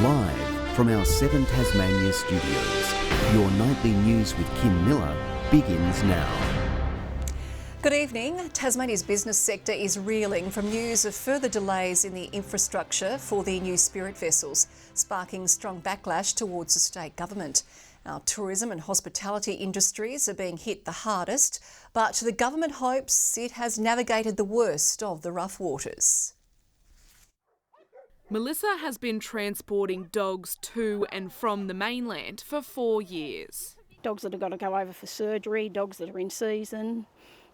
Live from our 7 Tasmania studios, your nightly news with Kim Miller begins now. Good evening. Tasmania's business sector is reeling from news of further delays in the infrastructure for the new Spirit vessels, sparking strong backlash towards the state government. Our tourism and hospitality industries are being hit the hardest, but the government hopes it has navigated the worst of the rough waters. Melissa has been transporting dogs to and from the mainland for 4 years. Dogs that have got to go over for surgery, dogs that are in season,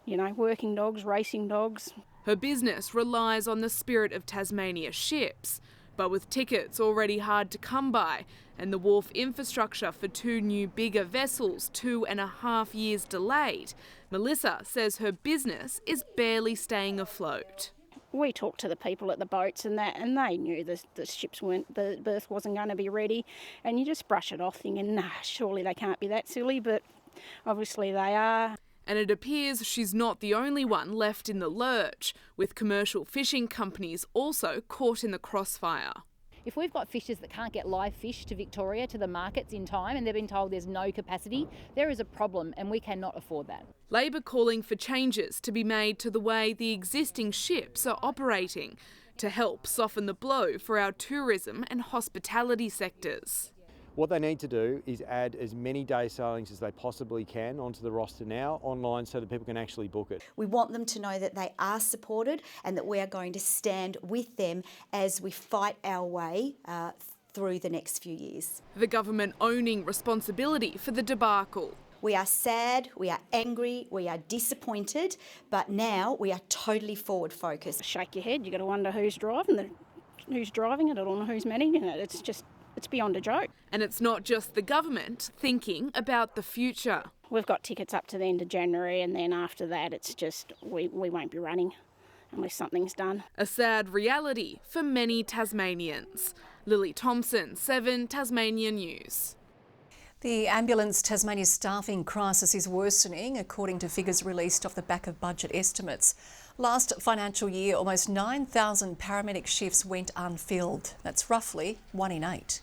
working dogs, racing dogs. Her business relies on the Spirit of Tasmania ships, but with tickets already hard to come by and the wharf infrastructure for 2 new bigger vessels 2.5 years delayed, Melissa says her business is barely staying afloat. We talked to the people at the boats and they knew the ships the berth wasn't going to be ready, and you just brush it off thinking, nah, surely they can't be that silly, but obviously they are. And it appears she's not the only one left in the lurch, with commercial fishing companies also caught in the crossfire. If we've got fishers that can't get live fish to Victoria, to the markets in time, and they've been told there's no capacity, there is a problem and we cannot afford that. Labor calling for changes to be made to the way the existing ships are operating to help soften the blow for our tourism and hospitality sectors. What they need to do is add as many day sailings as they possibly can onto the roster now online so that people can actually book it. We want them to know that they are supported and that we are going to stand with them as we fight our way through the next few years. The government owning responsibility for the debacle. We are sad, we are angry, we are disappointed, but now we are totally forward focused. Shake your head, you've got to wonder who's driving it, I don't know who's managing it. It's beyond a joke. And it's not just the government thinking about the future. We've got tickets up to the end of January, and then after that it's just we won't be running unless something's done. A sad reality for many Tasmanians. Lily Thompson, 7 Tasmania News. The Ambulance Tasmania staffing crisis is worsening, according to figures released off the back of budget estimates. Last financial year, almost 9,000 paramedic shifts went unfilled. That's roughly 1 in 8.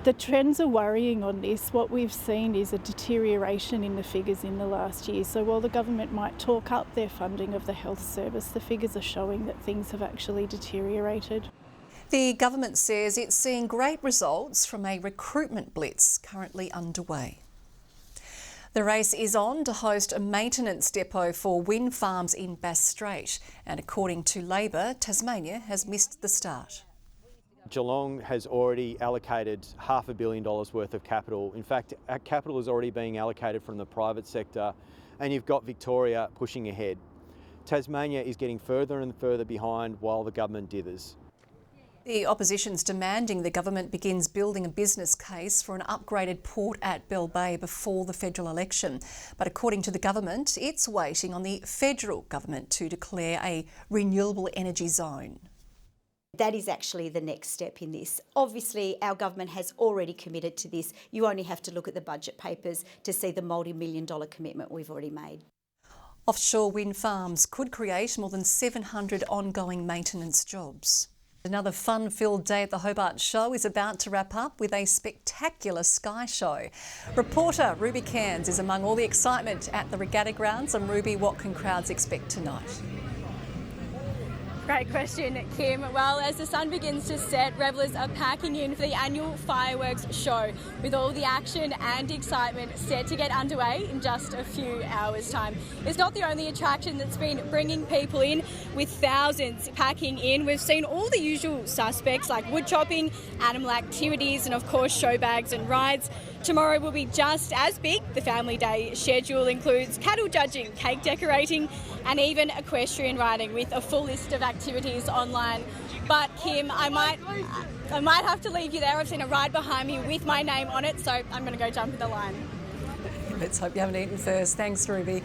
The trends are worrying on this. What we've seen is a deterioration in the figures in the last year. So while the government might talk up their funding of the health service, the figures are showing that things have actually deteriorated. The government says it's seeing great results from a recruitment blitz currently underway. The race is on to host a maintenance depot for wind farms in Bass Strait, and according to Labor, Tasmania has missed the start. Geelong has already allocated $500 million worth of capital. In fact, our capital is already being allocated from the private sector, and you've got Victoria pushing ahead. Tasmania is getting further and further behind while the government dithers. The opposition's demanding the government begins building a business case for an upgraded port at Bell Bay before the federal election. But according to the government, it's waiting on the federal government to declare a renewable energy zone. That is actually the next step in this. Obviously, our government has already committed to this. You only have to look at the budget papers to see the multi-million-dollar commitment we've already made. Offshore wind farms could create more than 700 ongoing maintenance jobs. Another fun-filled day at the Hobart Show is about to wrap up with a spectacular sky show. Reporter Ruby Cairns is among all the excitement at the regatta grounds. And Ruby, what can crowds expect tonight? Great question, Kim. Well, as the sun begins to set, revellers are packing in for the annual fireworks show, with all the action and excitement set to get underway in just a few hours' time. It's not the only attraction that's been bringing people in, with thousands packing in. We've seen all the usual suspects like wood chopping, animal activities, and of course show bags and rides. Tomorrow will be just as big. The family day schedule includes cattle judging, cake decorating, and even equestrian riding, with a full list of activities online. But Kim, I might have to leave you there. I've seen a ride behind me with my name on it, so I'm going to go jump in the line. Let's hope you haven't eaten first. Thanks, Ruby.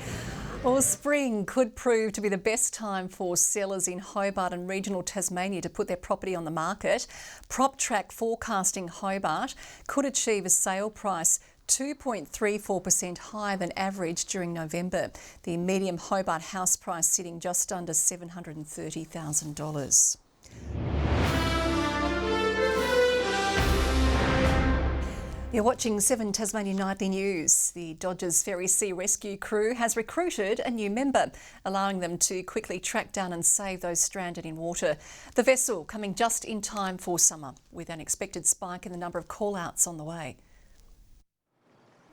Well, spring could prove to be the best time for sellers in Hobart and regional Tasmania to put their property on the market. PropTrack forecasting Hobart could achieve a sale price 2.34% higher than average during November. The medium Hobart house price sitting just under $730,000. You're watching 7 Tasmania Nightly News. The Dodgers Ferry Sea Rescue crew has recruited a new member, allowing them to quickly track down and save those stranded in water. The vessel coming just in time for summer, with an expected spike in the number of call-outs on the way.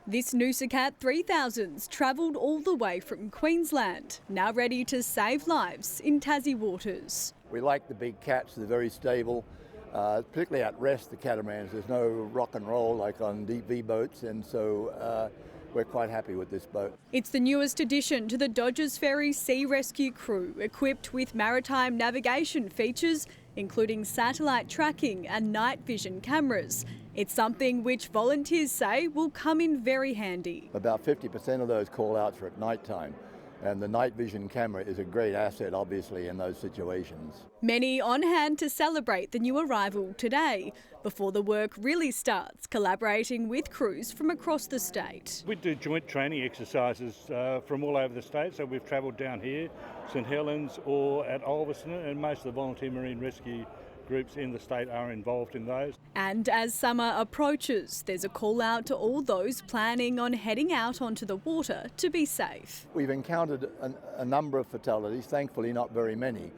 This Noosacat 3000's travelled all the way from Queensland, now ready to save lives in Tassie waters. We like the big cats, they're very stable. Particularly at rest, the catamarans, there's no rock and roll like on DV boats, and so we're quite happy with this boat. It's the newest addition to the Dodgers Ferry Sea Rescue crew, equipped with maritime navigation features, including satellite tracking and night vision cameras. It's something which volunteers say will come in very handy. About 50% of those call-outs are at night time. And the night vision camera is a great asset, obviously, in those situations. Many on hand to celebrate the new arrival today, before the work really starts, collaborating with crews from across the state. We do joint training exercises from all over the state, so we've travelled down here, St Helens or at Ulverstone, and most of the volunteer marine rescue groups in the state are involved in those. And as summer approaches, there's a call out to all those planning on heading out onto the water to be safe. We've encountered a number of fatalities, thankfully not very many.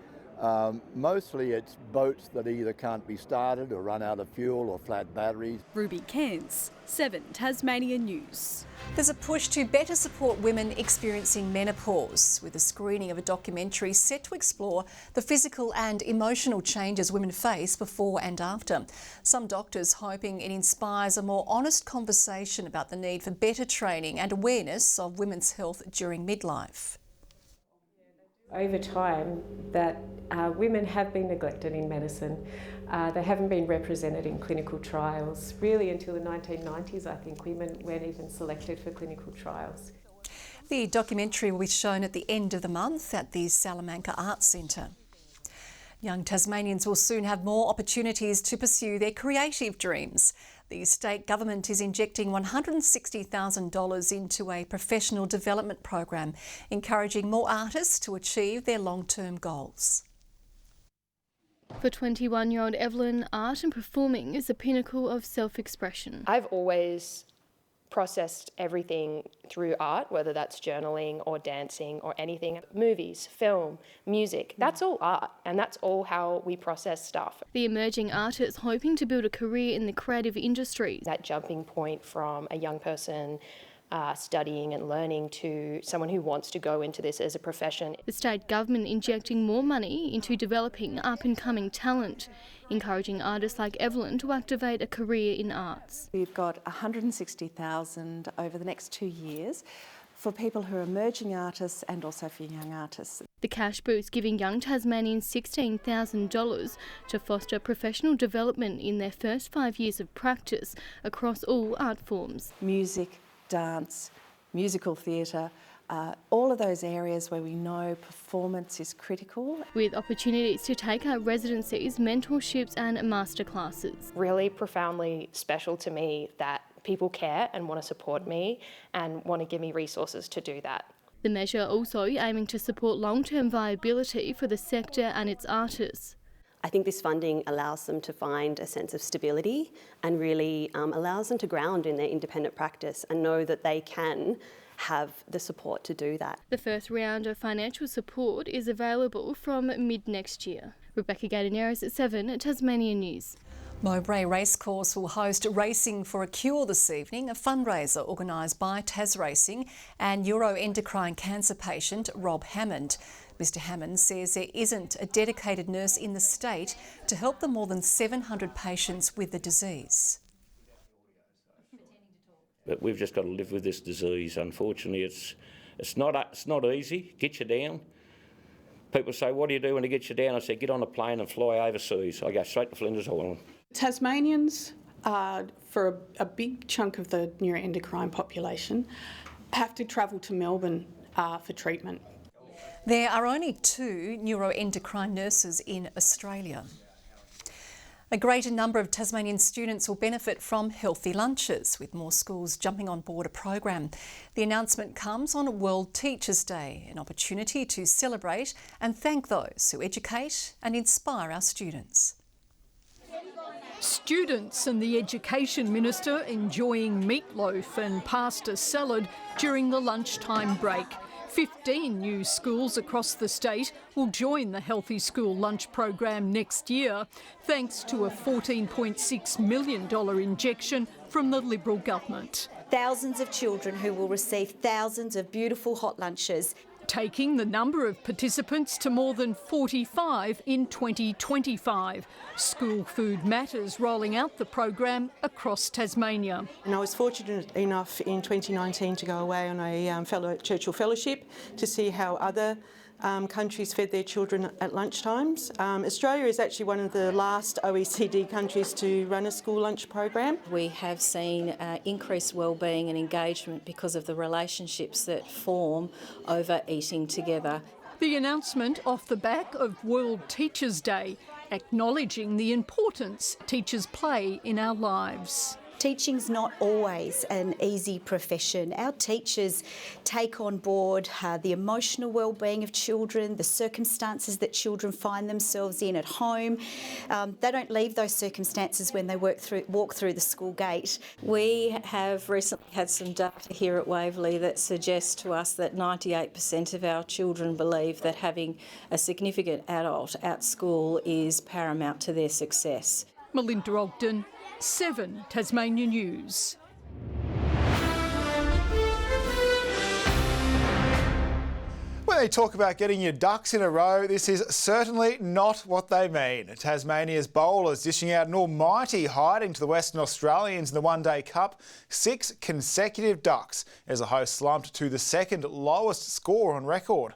Mostly it's boats that either can't be started or run out of fuel or flat batteries. Ruby Cairns, 7 Tasmania News. There's a push to better support women experiencing menopause, with a screening of a documentary set to explore the physical and emotional changes women face before and after. Some doctors hoping it inspires a more honest conversation about the need for better training and awareness of women's health during midlife. Over time, that women have been neglected in medicine. They haven't been represented in clinical trials. Really, until the 1990s, I think women weren't even selected for clinical trials. The documentary will be shown at the end of the month at the Salamanca Arts Centre. Young Tasmanians will soon have more opportunities to pursue their creative dreams. The state government is injecting $160,000 into a professional development program, encouraging more artists to achieve their long-term goals. For 21-year-old Evelyn, art and performing is the pinnacle of self-expression. I've always processed everything through art, whether that's journaling or dancing or anything. Movies, film, music, that's all art, and that's all how we process stuff. The emerging artist hoping to build a career in the creative industry. That jumping point from a young person studying and learning to someone who wants to go into this as a profession. The state government injecting more money into developing up-and-coming talent, encouraging artists like Evelyn to activate a career in arts. We've got $160,000 over the next 2 years for people who are emerging artists and also for young artists. The cash boost giving young Tasmanians $16,000 to foster professional development in their first 5 years of practice across all art forms. Music, dance, musical theatre, all of those areas where we know performance is critical. With opportunities to take out residencies, mentorships and masterclasses. Really profoundly special to me that people care and want to support me and want to give me resources to do that. The measure also aiming to support long-term viability for the sector and its artists. I think this funding allows them to find a sense of stability and really allows them to ground in their independent practice and know that they can have the support to do that. The first round of financial support is available from mid-next year. Rebecca Gadaneris at 7 Tasmania News. Mowbray Racecourse will host Racing for a Cure this evening, a fundraiser organised by Tas Racing and neuroendocrine cancer patient Rob Hammond. Mr Hammond says there isn't a dedicated nurse in the state to help the more than 700 patients with the disease. But we've just got to live with this disease. Unfortunately, it's not easy. Get you down. People say, what do you do when it gets you down? I say, get on a plane and fly overseas. I go straight to Flinders Island. Tasmanians, for a big chunk of the neuroendocrine population, have to travel to Melbourne for treatment. There are only 2 neuroendocrine nurses in Australia. A greater number of Tasmanian students will benefit from healthy lunches, with more schools jumping on board a program. The announcement comes on World Teachers' Day, an opportunity to celebrate and thank those who educate and inspire our students. Students and the Education Minister enjoying meatloaf and pasta salad during the lunchtime break. 15 new schools across the state will join the Healthy School Lunch program next year, thanks to a $14.6 million injection from the Liberal government. Thousands of children who will receive thousands of beautiful hot lunches, taking the number of participants to more than 45 in 2025. School Food Matters rolling out the program across Tasmania. And I was fortunate enough in 2019 to go away on a Churchill Fellowship to see how other countries fed their children at lunchtimes. Australia is actually one of the last OECD countries to run a school lunch program. We have seen increased wellbeing and engagement because of the relationships that form over eating together. The announcement off the back of World Teachers' Day, acknowledging the importance teachers play in our lives. Teaching's not always an easy profession. Our teachers take on board the emotional well-being of children, the circumstances that children find themselves in at home. They don't leave those circumstances when they walk through the school gate. We have recently had some data here at Waverley that suggests to us that 98% of our children believe that having a significant adult at school is paramount to their success. Melinda Ogden, 7 Tasmania News. When they talk about getting your ducks in a row, this is certainly not what they mean. Tasmania's bowlers dishing out an almighty hiding to the Western Australians in the One Day Cup. 6 consecutive ducks as the hosts slumped to the second lowest score on record.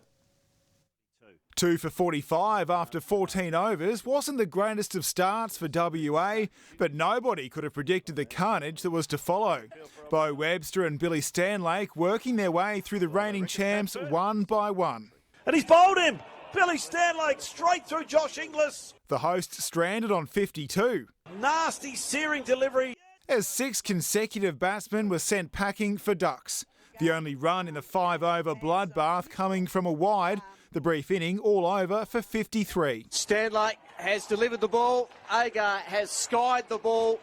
2 for 45 after 14 overs wasn't the greatest of starts for WA, but nobody could have predicted the carnage that was to follow. Bo Webster and Billy Stanlake working their way through the reigning champs one by one. And he's bowled him! Billy Stanlake straight through Josh Inglis. The hosts stranded on 52. Nasty searing delivery. As 6 consecutive batsmen were sent packing for ducks. The only run in the 5-over bloodbath coming from a wide. The brief inning all over for 53. Stanlake has delivered the ball, Agar has skied the ball,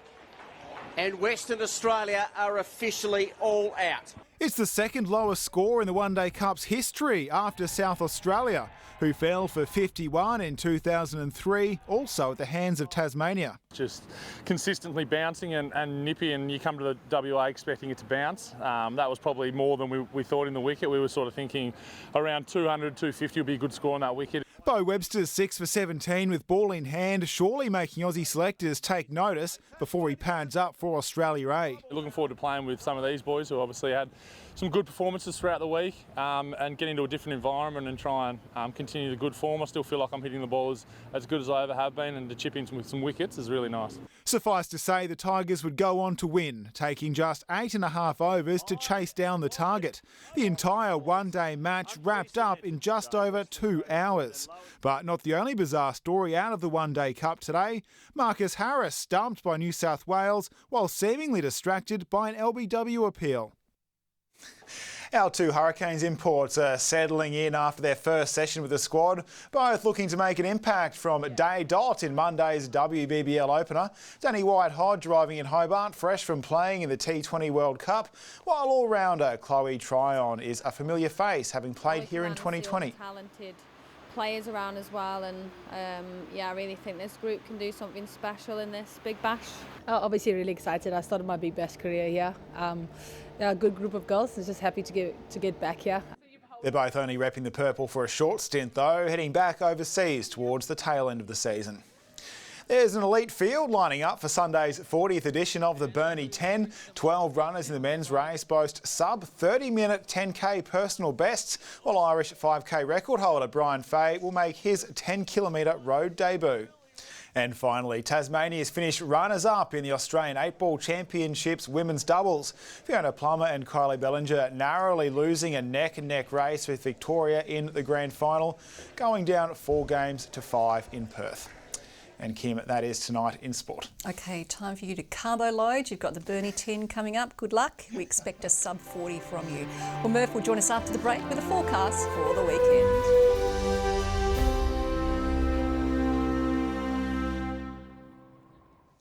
and Western Australia are officially all out. It's the second lowest score in the One Day Cup's history after South Australia, who fell for 51 in 2003, also at the hands of Tasmania. Just consistently bouncing and nippy, and you come to the WA expecting it to bounce. That was probably more than we thought in the wicket. We were sort of thinking around 200, 250 would be a good score on that wicket. Bo Webster's 6 for 17 with ball in hand, surely making Aussie selectors take notice before he pads up for Australia A. Looking forward to playing with some of these boys who obviously had some good performances throughout the week and get into a different environment and try and continue the good form. I still feel like I'm hitting the ball as good as I ever have been, and to chip in with some wickets is really nice. Suffice to say the Tigers would go on to win, taking just 8.5 overs to chase down the target. The entire one-day match wrapped up in just over 2 hours. But not the only bizarre story out of the One Day Cup today. Marcus Harris stumped by New South Wales while seemingly distracted by an LBW appeal. Our 2 Hurricanes imports are settling in after their first session with the squad, both looking to make an impact from day dot in Monday's WBBL opener. Danny White-Hodge arriving in Hobart, fresh from playing in the T20 World Cup, while all-rounder Chloe Tryon is a familiar face, having played here in 2020. Talented players around as well, and I really think this group can do something special in this big bash. Obviously really excited. I started my big bash career here. They're a good group of girls, and just happy to get back here. They're both only repping the purple for a short stint though, heading back overseas towards the tail end of the season. There's an elite field lining up for Sunday's 40th edition of the Burnie 10. 12 runners in the men's race boast sub-30-minute 10k personal bests, while Irish 5k record holder Brian Fay will make his 10-kilometre road debut. And finally, Tasmania's finished runners-up in the Australian 8-Ball Championships women's doubles. Fiona Plummer and Kylie Bellinger narrowly losing a neck-and-neck race with Victoria in the grand final, going down 4 games to 5 in Perth. And Kim, that is tonight in sport. Okay, time for you to carbo load. You've got the Burnie 10 coming up. Good luck. We expect a sub 40 from you. Well, Murph will join us after the break with a forecast for the weekend.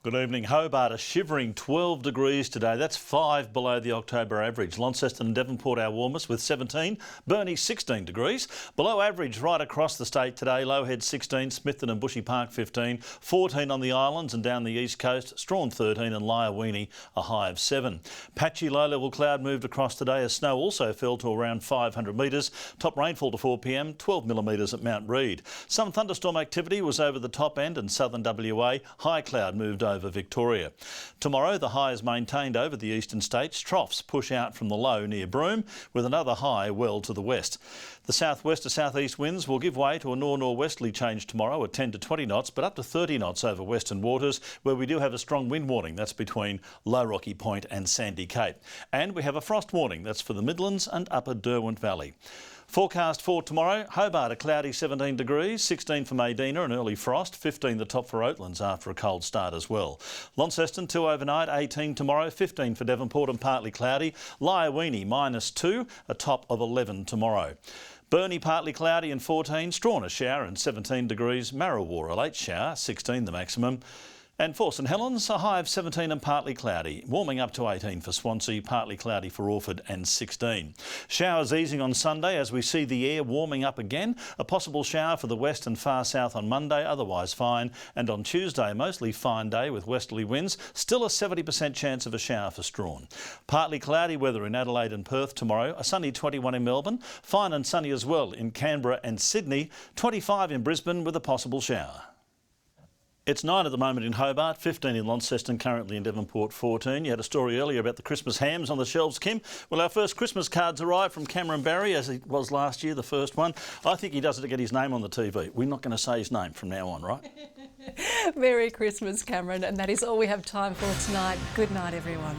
Good evening. Hobart, a shivering 12 degrees today. That's 5 below the October average. Launceston and Devonport our warmest with 17. Burnie 16 degrees. Below average right across the state today. Lowhead 16, Smithton and Bushy Park 15. 14 on the islands and down the east coast. Strawn 13 and Lyawini a high of 7. Patchy low-level cloud moved across today as snow also fell to around 500 metres. Top rainfall to 4 p.m, 12 millimetres at Mount Reid. Some thunderstorm activity was over the top end and southern WA. High cloud moved over Victoria. Tomorrow the high is maintained over the eastern states. Troughs push out from the low near Broome with another high well to the west. The southwest to southeast winds will give way to a north-northwesterly change tomorrow at 10 to 20 knots but up to 30 knots over western waters where we do have a strong wind warning. That's between Low Rocky Point and Sandy Cape. And we have a frost warning. That's for the Midlands and upper Derwent Valley. Forecast for tomorrow, Hobart a cloudy 17 degrees, 16 for Maydena and early frost, 15 the top for Oatlands after a cold start as well. Launceston 2 overnight, 18 tomorrow, 15 for Devonport and partly cloudy. Lyawini -2, a top of 11 tomorrow. Burnie partly cloudy and 14, Strawn a shower and 17 degrees, Marrawar a late shower, 16 the maximum. And for St Helens, a high of 17 and partly cloudy, warming up to 18 for Swansea, partly cloudy for Orford and 16. Showers easing on Sunday as we see the air warming up again. A possible shower for the west and far south on Monday, otherwise fine. And on Tuesday, mostly fine day with westerly winds, still a 70% chance of a shower for Strawn. Partly cloudy weather in Adelaide and Perth tomorrow, a sunny 21 in Melbourne, fine and sunny as well in Canberra and Sydney, 25 in Brisbane with a possible shower. It's 9 at the moment in Hobart, 15 in Launceston, currently in Devonport 14. You had a story earlier about the Christmas hams on the shelves, Kim. Well, our first Christmas cards arrived from Cameron Barry, as it was last year, the first one. I think he does it to get his name on the TV. We're not going to say his name from now on, right? Merry Christmas, Cameron. And that is all we have time for tonight. Good night, everyone.